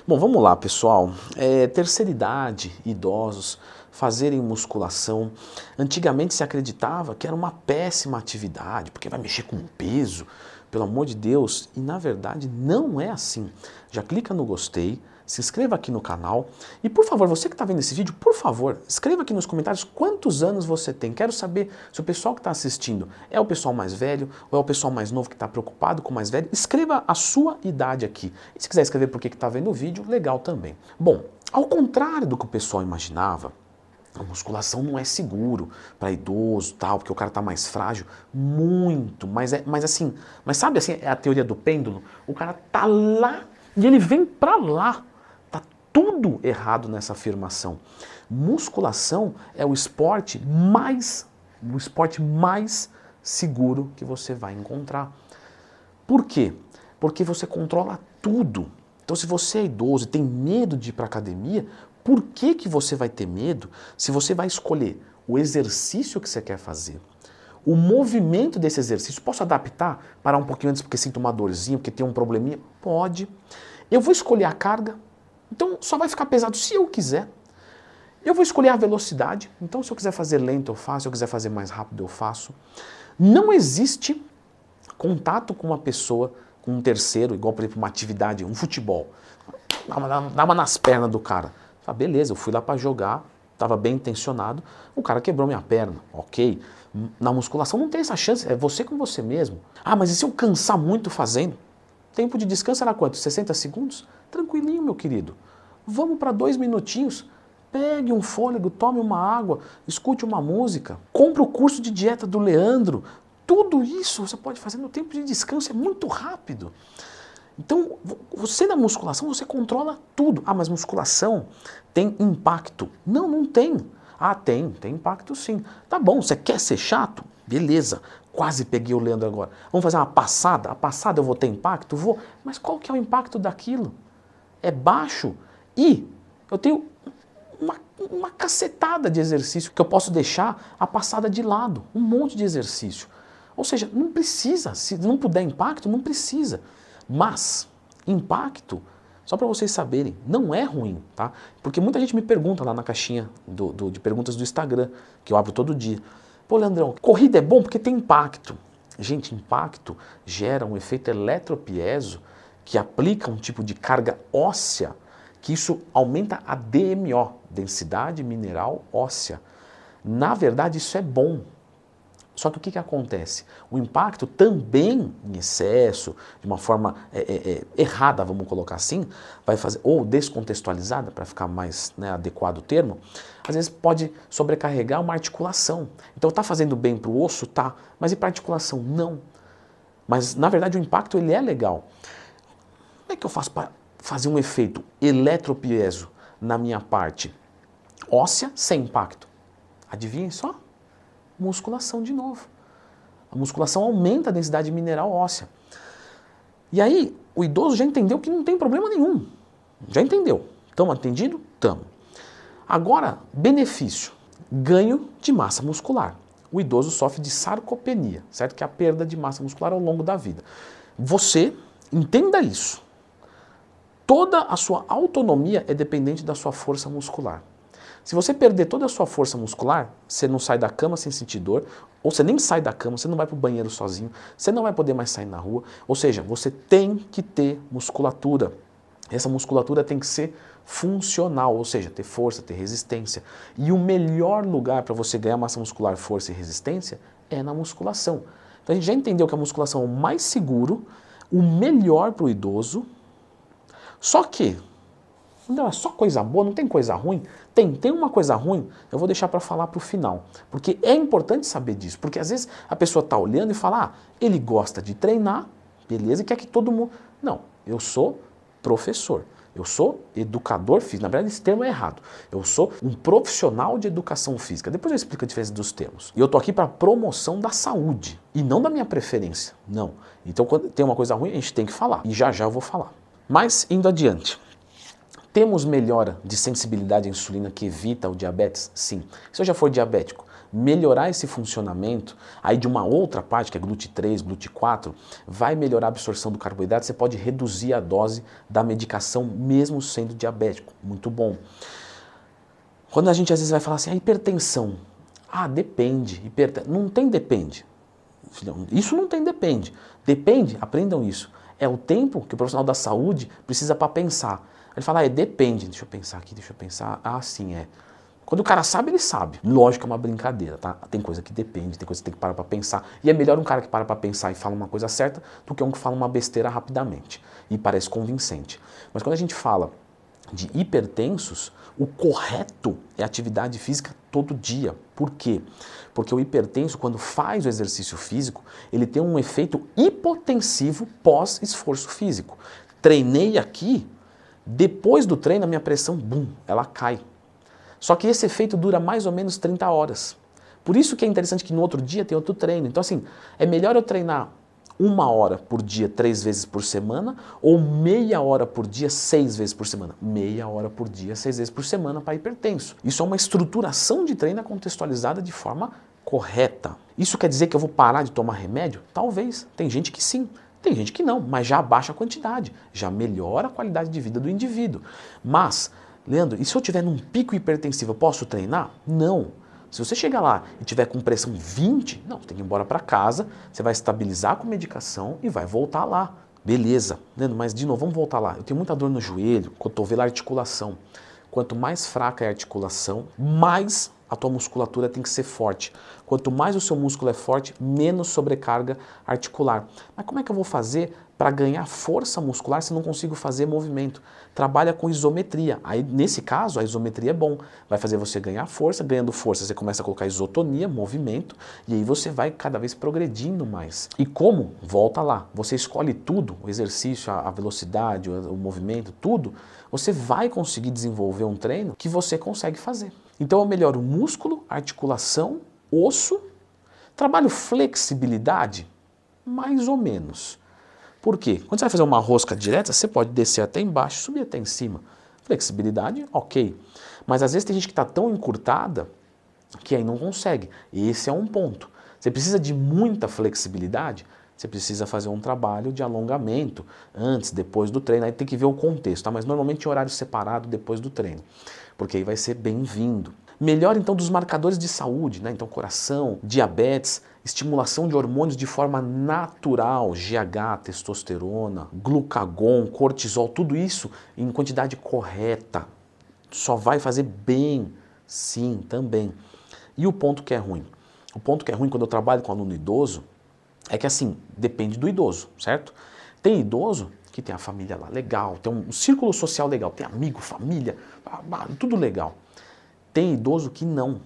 Bom, vamos lá, pessoal. Terceira idade, idosos, fazerem musculação. Antigamente se acreditava que era uma péssima atividade, porque vai mexer com peso, pelo amor de Deus. E na verdade não é assim. Já clica no gostei, se inscreva aqui no canal e, por favor, você que está vendo esse vídeo, por favor, escreva aqui nos comentários quantos anos você tem. Quero saber se o pessoal que está assistindo é o pessoal mais velho ou é o pessoal mais novo que está preocupado com o mais velho. Escreva a sua idade aqui. E se quiser escrever por que está vendo o vídeo, legal também. Bom, ao contrário do que o pessoal imaginava, a musculação não é seguro para idoso, tal, porque o cara está mais frágil, muito, mas sabe assim, é a teoria do pêndulo, o cara tá lá e ele vem para lá. Tá tudo errado nessa afirmação. Musculação é o esporte mais seguro que você vai encontrar. Por quê? Porque você controla tudo. Então, se você é idoso e tem medo de ir para a academia, por que você vai ter medo se você vai escolher o exercício que você quer fazer? O movimento desse exercício, posso adaptar? Parar um pouquinho antes porque sinto uma dorzinha, porque tem um probleminha? Pode. Eu vou escolher a carga, então só vai ficar pesado se eu quiser. Eu vou escolher a velocidade, então se eu quiser fazer lento eu faço, se eu quiser fazer mais rápido eu faço. Não existe contato com uma pessoa, com um terceiro, igual por exemplo uma atividade, um futebol. Dá uma nas pernas do cara. Ah, beleza, eu fui lá para jogar, estava bem intencionado, o cara quebrou minha perna, ok. Na musculação não tem essa chance, é você com você mesmo. Ah, mas e se eu cansar muito fazendo? Tempo de descanso era quanto? 60 segundos? Tranquilinho, meu querido. Vamos para 2 minutinhos, pegue um fôlego, tome uma água, escute uma música, compre o curso de dieta do Leandro. Tudo isso você pode fazer no tempo de descanso, é muito rápido. Então, você na musculação, você controla tudo. Ah, mas musculação tem impacto. Não, não tem. Ah, tem impacto sim. Tá bom, você quer ser chato? Beleza, quase peguei o Leandro agora. Vamos fazer uma passada? A passada eu vou ter impacto? Vou. Mas qual que é o impacto daquilo? É baixo e eu tenho uma cacetada de exercício que eu posso deixar a passada de lado. Um monte de exercício. Ou seja, não precisa. Se não puder impacto, não precisa. Mas, impacto, só para vocês saberem, não é ruim, tá? Porque muita gente me pergunta lá na caixinha de perguntas do Instagram, que eu abro todo dia. Pô, Leandrão, corrida é bom porque tem impacto. Gente, impacto gera um efeito eletropieso que aplica um tipo de carga óssea, que isso aumenta a DMO, densidade mineral óssea. Na verdade, isso é bom. Só que o que acontece? O impacto também em excesso, de uma forma errada, vamos colocar assim, vai fazer, ou descontextualizada, para ficar mais adequado o termo, às vezes pode sobrecarregar uma articulação. Então está fazendo bem para o osso? Tá, mas e para a articulação? Não. Mas na verdade o impacto ele é legal. Como é que eu faço para fazer um efeito eletropieso na minha parte óssea sem impacto? Adivinhem só? Musculação de novo. A musculação aumenta a densidade mineral óssea. E aí, o idoso já entendeu que não tem problema nenhum. Já entendeu. Estamos atendidos? Estamos. Agora, benefício. Ganho de massa muscular. O idoso sofre de sarcopenia, certo? Que é a perda de massa muscular ao longo da vida. Você entenda isso. Toda a sua autonomia é dependente da sua força muscular. Se você perder toda a sua força muscular, você não sai da cama sem sentir dor, ou você nem sai da cama, você não vai para o banheiro sozinho, você não vai poder mais sair na rua. Ou seja, você tem que ter musculatura. Essa musculatura tem que ser funcional, ou seja, ter força, ter resistência. E o melhor lugar para você ganhar massa muscular, força e resistência é na musculação. Então a gente já entendeu que a musculação é o mais seguro, o melhor para o idoso. Só que não é só coisa boa, não tem coisa ruim? Tem uma coisa ruim, eu vou deixar para falar para o final. Porque é importante saber disso, porque às vezes a pessoa está olhando e fala, ah, ele gosta de treinar, beleza, e quer que todo mundo... Não, eu sou professor, eu sou educador físico, na verdade esse termo é errado. Eu sou um profissional de educação física, depois eu explico a diferença dos termos. E eu estou aqui para promoção da saúde, e não da minha preferência, não. Então quando tem uma coisa ruim, a gente tem que falar, e já já eu vou falar. Mas, indo adiante. Temos melhora de sensibilidade à insulina que evita o diabetes? Sim. Se eu já for diabético, melhorar esse funcionamento, aí de uma outra parte, que é GLUT3, GLUT4, vai melhorar a absorção do carboidrato, você pode reduzir a dose da medicação mesmo sendo diabético. Muito bom. Quando a gente às vezes vai falar assim, a hipertensão, depende, não tem depende. Isso não tem depende. Depende, aprendam isso. É o tempo que o profissional da saúde precisa para pensar. Ele fala, depende, deixa eu pensar aqui, deixa eu pensar, sim, é. Quando o cara sabe, ele sabe. Lógico que é uma brincadeira, tá? Tem coisa que depende, tem coisa que tem que parar para pensar. E é melhor um cara que para pensar e fala uma coisa certa do que um que fala uma besteira rapidamente e parece convincente. Mas quando a gente fala de hipertensos, o correto é atividade física todo dia. Por quê? Porque o hipertenso, quando faz o exercício físico, ele tem um efeito hipotensivo pós-esforço físico. Treinei aqui, depois do treino a minha pressão, ela cai. Só que esse efeito dura mais ou menos 30 horas. Por isso que é interessante que no outro dia tem outro treino. Então assim, é melhor eu treinar 1 hora por dia, 3 vezes por semana, ou meia hora por dia, 6 vezes por semana. Meia hora por dia, 6 vezes por semana para hipertenso. Isso é uma estruturação de treino contextualizada de forma correta. Isso quer dizer que eu vou parar de tomar remédio? Talvez. Tem gente que sim. Tem gente que não, mas já abaixa a quantidade, já melhora a qualidade de vida do indivíduo. Mas, Leandro, e se eu tiver num pico hipertensivo, eu posso treinar? Não. Se você chegar lá e tiver com pressão 20, não, você tem que ir embora para casa, você vai estabilizar com medicação e vai voltar lá. Beleza. Leandro, mas de novo, vamos voltar lá. Eu tenho muita dor no joelho, cotovelo, articulação. Quanto mais fraca é a articulação, mais a tua musculatura tem que ser forte. Quanto mais o seu músculo é forte, menos sobrecarga articular. Mas como é que eu vou fazer para ganhar força muscular se eu não consigo fazer movimento? Trabalha com isometria. Aí, nesse caso, a isometria é bom. Vai fazer você ganhar força, ganhando força você começa a colocar isotonia, movimento, e aí você vai cada vez progredindo mais. E como? Volta lá. Você escolhe tudo, o exercício, a velocidade, o movimento, tudo, você vai conseguir desenvolver um treino que você consegue fazer. Então eu melhoro músculo, articulação, osso, trabalho flexibilidade, mais ou menos. Por quê? Quando você vai fazer uma rosca direta, você pode descer até embaixo, subir até em cima. Flexibilidade, ok. Mas às vezes tem gente que está tão encurtada que aí não consegue. Esse é um ponto. Você precisa de muita flexibilidade, você precisa fazer um trabalho de alongamento antes, depois do treino. Aí tem que ver o contexto, tá? Mas normalmente em horário separado depois do treino, porque aí vai ser bem-vindo. Melhor então dos marcadores de saúde, né? Então coração, diabetes, estimulação de hormônios de forma natural, GH, testosterona, glucagon, cortisol, tudo isso em quantidade correta. Só vai fazer bem, sim, também. E o ponto que é ruim? O ponto que é ruim quando eu trabalho com aluno idoso é que assim, depende do idoso, certo? Tem idoso que tem a família lá legal, tem um círculo social legal, tem amigo, família, tudo legal. Tem idoso que não.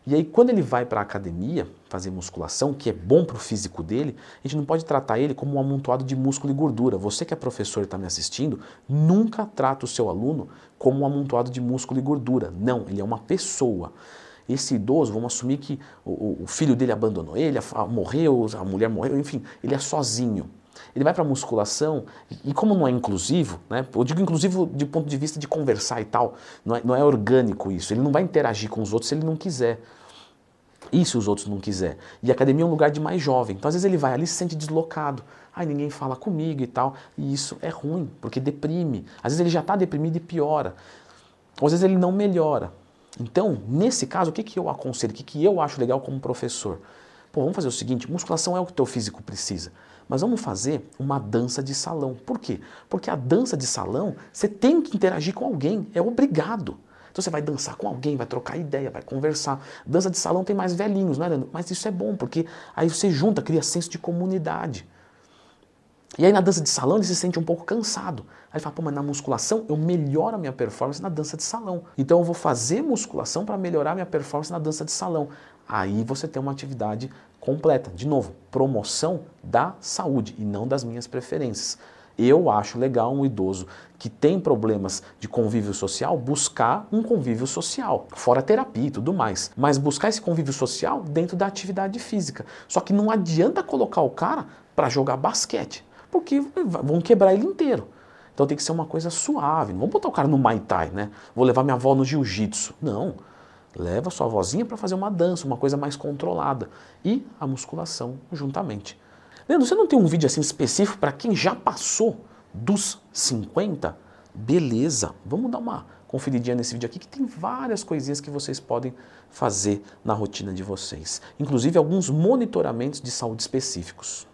E aí quando ele vai para a academia fazer musculação, que é bom para o físico dele, a gente não pode tratar ele como um amontoado de músculo e gordura. Você que é professor e está me assistindo, nunca trata o seu aluno como um amontoado de músculo e gordura. Não, ele é uma pessoa. Esse idoso, vamos assumir que o filho dele abandonou ele, morreu, a mulher morreu, enfim, ele é sozinho. Ele vai para a musculação e como não é inclusivo, né? Eu digo inclusivo de ponto de vista de conversar e tal, não é orgânico isso, ele não vai interagir com os outros se ele não quiser. E se os outros não quiser? E a academia é um lugar de mais jovem, então às vezes ele vai ali e se sente deslocado. Ai, ninguém fala comigo e tal, e isso é ruim, porque deprime. Às vezes ele já está deprimido e piora, ou às vezes ele não melhora. Então, nesse caso, o que eu aconselho, o que eu acho legal como professor? Pô, vamos fazer o seguinte, musculação é o que o teu físico precisa, mas vamos fazer uma dança de salão. Por quê? Porque a dança de salão, você tem que interagir com alguém, é obrigado. Então você vai dançar com alguém, vai trocar ideia, vai conversar. Dança de salão tem mais velhinhos, não é, Leandro? Mas isso é bom, porque aí você junta, cria senso de comunidade. E aí na dança de salão ele se sente um pouco cansado. Aí ele fala, pô, mas na musculação eu melhoro a minha performance na dança de salão. Então eu vou fazer musculação para melhorar a minha performance na dança de salão. Aí você tem uma atividade completa. De novo, promoção da saúde e não das minhas preferências. Eu acho legal um idoso que tem problemas de convívio social buscar um convívio social, fora terapia e tudo mais. Mas buscar esse convívio social dentro da atividade física. Só que não adianta colocar o cara para jogar basquete, porque vão quebrar ele inteiro. Então tem que ser uma coisa suave. Não vou botar o cara no Muay Thai, né? Vou levar minha avó no Jiu-Jitsu. Não. Leva sua avózinha para fazer uma dança, uma coisa mais controlada. E a musculação juntamente. Leandro, você não tem um vídeo assim específico para quem já passou dos 50? Beleza, vamos dar uma conferidinha nesse vídeo aqui que tem várias coisinhas que vocês podem fazer na rotina de vocês. Inclusive alguns monitoramentos de saúde específicos.